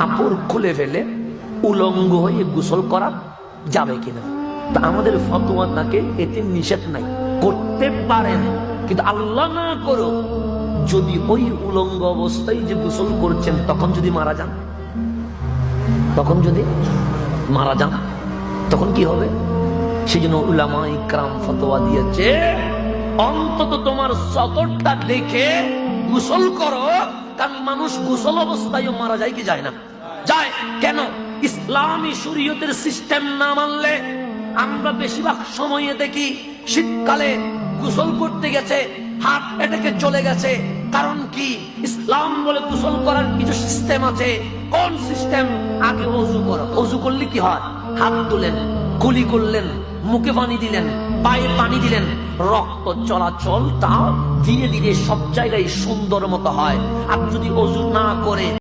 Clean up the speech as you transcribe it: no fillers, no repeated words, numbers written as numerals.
কাপড় খুলে ফেলে উলঙ্গ হয়ে গোসল করা যাবে কিনা? তা আমাদের ফতোয়া তাকে এতে নিষেধ নাই, করতে পারেন, কিন্তু আল্লাহ না করো যদি ওই উলঙ্গ অবস্থায় যে গোসল করছেন তখন যদি মারা যান, তখন কি হবে? সেই জন্য উলামা ইকরাম ফতোয়া দিয়েছে অন্তত তোমার সতরটা দেখে গোসল করো, কারণ মানুষ গোসল অবস্থায় মারা যায় কি যায় না? যায়। কেন? ইসলামী শরীয়তের সিস্টেম না মানলে আমরা বেশিরভাগ সময়ে দেখি শীতকালে গোসল করতে গেছে হার্ট অ্যাটাকে চলে গেছে। কারণ কি? ইসলাম বলে গোসল করার কিছু সিস্টেম আছে। কোন সিস্টেম? আগে ওযু করো, ওযু করলে কি হয়? হাত তুলেন, কুলি করলেন, মুখে পানি দিলেন, পায়ে পানি দিলেন, রক্ত চলাচলটা ধীরে ধীরে সব জায়গায় সুন্দর মতো হয়। আর যদি ওযু না করে